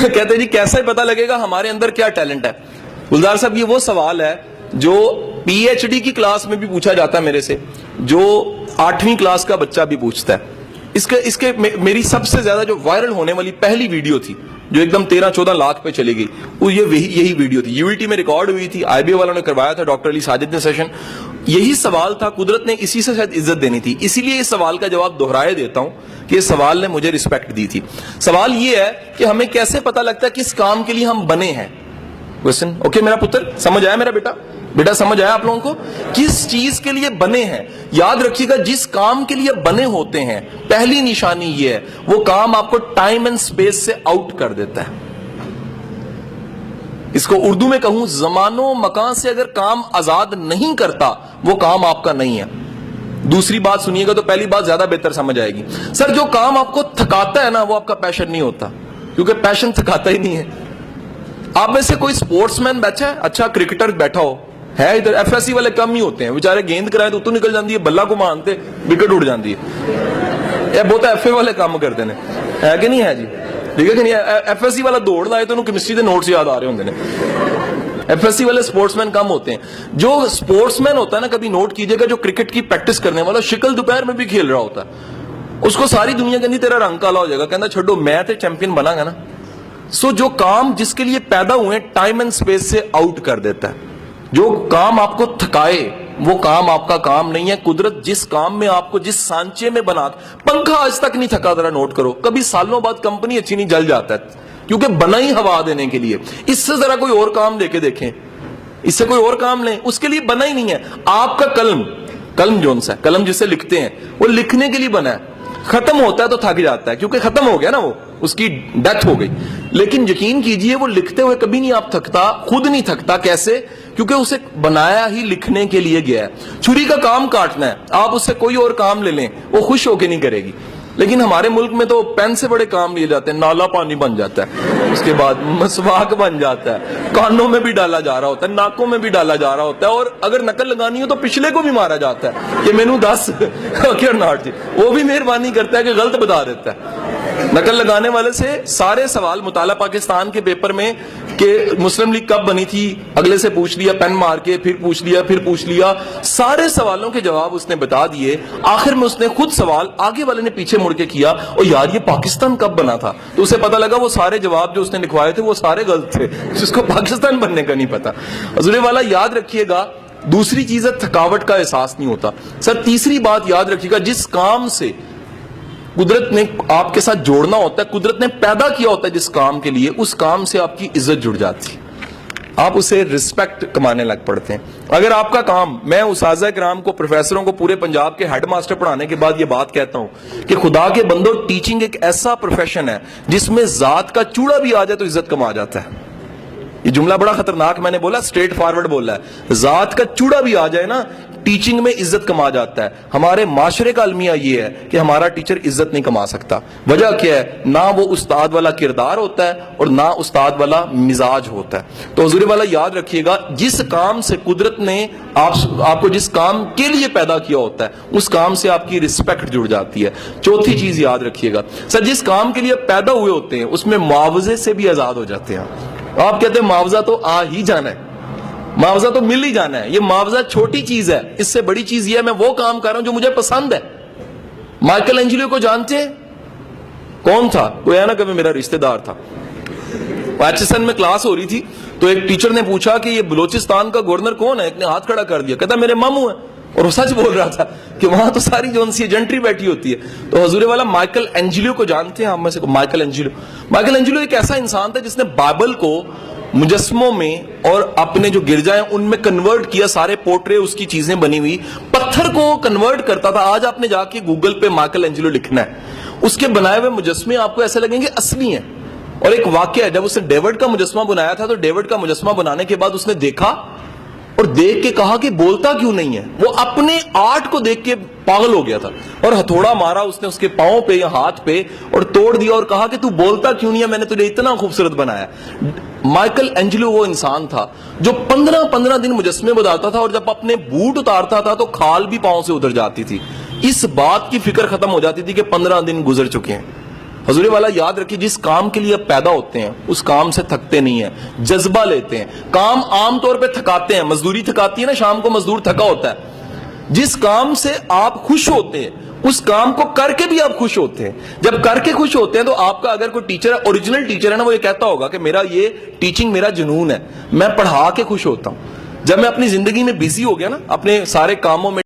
کہتے جی کیسے پتا لگے گا ہمارے اندر کیا ٹیلنٹ ہے؟ گلزار صاحب یہ وہ سوال ہے جو پی ایچ ڈی کی کلاس میں بھی پوچھا جاتا ہے میرے سے, جو 8ویں کلاس کا بچہ بھی پوچھتا ہے. اس کے میری سب سے زیادہ جو وائرل ہونے والی پہلی ویڈیو تھی جو ایک دم 13-14 لاکھ پہ چلی گئی, وہ یہی ویڈیو تھی. یو ٹی میں ریکارڈ ہوئی تھی, آئی بی والوں نے کروایا تھا, ڈاکٹر علی ساجد نے سیشن. یہی سوال تھا, قدرت نے اسی سے شاید عزت دینی تھی, اسی لیے اس سوال کا جواب دہرائے دیتا ہوں کہ اس سوال نے مجھے رسپیکٹ دی تھی. سوال یہ ہے کہ ہمیں کیسے پتا لگتا ہے کس کام کے لیے ہم بنے ہیں. اوکے میرا پتر, سمجھ آیا میرا بیٹا سمجھ آیا آپ لوگوں کو کس چیز کے لیے بنے ہیں؟ یاد رکھیے گا جس کام کے لیے بنے ہوتے ہیں پہلی نشانی یہ ہے وہ کام آپ کو ٹائم اینڈ سپیس سے آؤٹ کر دیتا ہے. اس کو اردو میں کہوں, زمان و مکان سے اگر کام آزاد نہیں کرتا وہ کام آپ کا نہیں ہے. دوسری بات سنیے گا تو پہلی بات زیادہ بہتر سمجھ آئے گی. سر جو کام آپ کو تھکاتا ہے نا وہ آپ کا پیشن نہیں ہوتا, کیونکہ پیشن تھکاتا ہی نہیں ہے. آپ میں سے کوئی سپورٹس مین بیٹھا ہے, اچھا کرکٹر بیٹھا ہو ہے ادھر, ایف ایس سی والے کم ہی ہوتے ہیں بیچارے, گیند کرائے تو نکل جاتی ہے, بلا کو مانتے وکٹ اڑ جاتی ہے. یہ بہت ایف اے والے کام کرتے ہیں, ہے کہ نہیں ہے جی؟ ٹھیک ہے کہ نہیں؟ ایف ایس سی والا دوڑ لائے تو کیمسٹری کے نوٹس یاد آ رہے ہوتے ہیں. ایف ایس سی والے سپورٹس مین کم ہوتے ہیں. جو سپورٹس مین ہوتا ہے نا, کبھی نوٹ کیجئے گا, جو کرکٹ کی پریکٹس کرنے والا شکل دوپہر میں بھی کھیل رہا ہوتا ہے, اس کو ساری دنیا کے اندر تیرا رنگ کالا ہو جائے گا, کہنا چھوڑو میں تے چیمپئن بنا گا نا. سو جو کام جس کے لیے پیدا ہوئے ٹائم اینڈ سپیس سے آؤٹ کر دیتا ہے. جو کام آپ کو تھکائے وہ کام آپ کا کام نہیں ہے. قدرت جس کام میں آپ کو جس سانچے میں بنا, پنکھا آج تک نہیں تھکا, ذرا نوٹ کرو, کبھی سالوں بعد کمپنی اچھی نہیں جل جاتا ہے, کیونکہ بنا ہی ہوا دینے کے لیے. اس سے ذرا کوئی اور کام لے کے دیکھیں, اس سے کوئی اور کام لیں, اس کے لیے بنا ہی نہیں ہے. آپ کا قلم جون سا ہے, قلم جسے لکھتے ہیں وہ لکھنے کے لیے بنا ہے. ختم ہوتا ہے تو تھک جاتا ہے, کیونکہ ختم ہو گیا نا, وہ اس کی ڈیتھ ہو گئی. لیکن یقین کیجئے وہ لکھتے ہوئے کبھی نہیں آپ تھکتا, خود نہیں تھکتا. کیسے؟ کیونکہ اسے بنایا ہی لکھنے کے لیے گیا ہے. چھری کا کام کاٹنا ہے, آپ اس سے کوئی اور کام لے لیں وہ خوش ہو کے نہیں کرے گی. لیکن ہمارے ملک میں تو پین سے بڑے کام لیے جاتے ہیں. نالا پانی بن جاتا ہے, اس کے بعد مسواک بن جاتا ہے, کانوں میں بھی ڈالا جا رہا ہوتا ہے, ناکوں میں بھی ڈالا جا رہا ہوتا ہے, اور اگر نقل لگانی ہو تو پچھلے کو بھی مارا جاتا ہے کہ مینو 10 جی, وہ بھی مہربانی کرتا ہے کہ غلط بتا دیتا ہے. نقل لگانے والے سے سارے سوال مطالعہ پاکستان کے پیپر میں کہ مسلم لیگ کب بنی تھی, اگلے سے پوچھ لیا پین مار کے, پھر پوچھ لیا, سارے سوالوں کے جواب اس نے بتا دیے. آخر میں اس نے خود سوال آگے والے نے پیچھے مڑ کے کیا, اور یار یہ پاکستان کب بنا تھا, تو اسے پتا لگا وہ سارے جواب جو اس نے لکھوائے تھے وہ سارے غلط تھے, جس کو پاکستان بننے کا نہیں پتا. حضور والا یاد رکھیے گا, دوسری چیز ہے تھکاوٹ کا احساس نہیں ہوتا. سر تیسری بات یاد رکھیے گا, جس کام سے قدرت نے آپ کے ساتھ جوڑنا ہوتا ہے, قدرت نے پیدا کیا ہوتا ہے جس کام کے لیے, اس کام سے آپ کی عزت جڑ جاتی ہے, آپ اسے رسپیکٹ کمانے لگ پڑتے ہیں. اگر آپ کا کام, میں اساتذہ کرام کو, پروفیسروں کو پورے پنجاب کے ہیڈ ماسٹر پڑھانے کے بعد یہ بات کہتا ہوں کہ خدا کے بندوں, ٹیچنگ ایک ایسا پروفیشن ہے جس میں ذات کا چوڑا بھی آ جائے تو عزت کما جاتا ہے. یہ جملہ بڑا خطرناک میں نے بولا, اسٹریٹ فارورڈ بولا ہے, ذات کا چوڑا بھی آ جائے نا ٹیچنگ میں عزت کما جاتا ہے. ہمارے معاشرے کا المیہ یہ ہے کہ ہمارا ٹیچر عزت نہیں کما سکتا. وجہ کیا ہے؟ نہ وہ استاد والا کردار ہوتا ہے اور نہ استاد والا مزاج ہوتا ہے. تو حضور والا یاد رکھیے گا, جس کام سے قدرت نے آپ کو جس کام کے لیے پیدا کیا ہوتا ہے اس کام سے آپ کی رسپیکٹ جڑ جاتی ہے. چوتھی چیز یاد رکھیے گا سر, جس کام کے لیے پیدا ہوئے ہوتے ہیں اس میں معاوضے سے بھی آزاد ہو جاتے ہیں. آپ کہتے ہیں معاوضہ تو آ ہی جانا ہے, معاوضہ تو مل ہی جانا ہے. یہ معاوضہ چھوٹی چیز ہے, اس سے بڑی چیز یہ ہے میں وہ کام کر رہا ہوں جو مجھے پسند ہے. مائیکل اینجلیو کو جانتے ہیں؟ کون تھا؟ کوئی ہے نا کبھی میرا رشتہ دار تھا. ایچ ایس این میں کلاس ہو رہی تھی تو ایک ٹیچر نے پوچھا کہ یہ بلوچستان کا گورنر کون ہے؟ ایک نے ہاتھ کھڑا کر دیا, کہتا میرے ماموں ہیں, اور وہ سچ بول رہا تھا کہ وہاں تو ساری جون سی جنٹری بیٹھی ہوتی ہے. تو حضور والا مائیکل اینجلیو کو جانتے ہیں آپ میں سے؟ مائیکل اینجلیو ایک ایسا انسان تھا جس نے بائبل کو مجسموں میں اور اپنے جو گرجائیں ان میں کنورٹ کیا, سارے پورٹرے اس کی چیزیں بنی ہوئی, پتھر کو کنورٹ کرتا تھا. آج آپ نے جا کے گوگل پہ مائیکل اینجلیو لکھنا ہے, اس کے بنائے ہوئے مجسمے آپ کو ایسے لگیں گے اصلی ہیں. اور ایک واقعہ ہے, جب اس نے ڈیوڈ کا مجسمہ بنایا تھا تو ڈیوڈ کا مجسمہ بنانے کے بعد اس نے دیکھا اور دیکھ کے کہا کہ بولتا کیوں نہیں ہے. وہ اپنے آرٹ کو دیکھ کے پاگل ہو گیا تھا اور ہتھوڑا مارا اس نے اس کے پاؤں پہ یا ہاتھ پہ اور توڑ دیا اور کہا کہ تو بولتا کیوں نہیں ہے, میں نے تجھے اتنا خوبصورت بنایا. مائیکل اینجلیو وہ انسان تھا جو 15 دن مجسمے بناتا تھا, اور جب اپنے بوٹ اتارتا تھا تو کھال بھی پاؤں سے ادھر جاتی تھی. اس بات کی فکر ختم ہو جاتی تھی کہ 15 دن گزر چکے ہیں. حضور والا یاد رکھیے، جس کام کے لیے آپ پیدا ہوتے ہیں اس کام سے تھکتے نہیں ہیں، جذبہ لیتے ہیں. کام عام طور پہ تھکاتے ہیں، مزدوری تھکاتی ہے نا، شام کو مزدور تھکا ہوتا ہے. جس کام سے آپ خوش ہوتے ہیں اس کام کو کر کے بھی آپ خوش ہوتے ہیں. جب کر کے خوش ہوتے ہیں تو آپ کا اگر کوئی ٹیچر ہے، اوریجنل ٹیچر ہے نا، وہ یہ کہتا ہوگا کہ میرا یہ ٹیچنگ میرا جنون ہے، میں پڑھا کے خوش ہوتا ہوں. جب میں اپنی زندگی میں بزی ہو گیا نا، اپنے سارے کاموں میں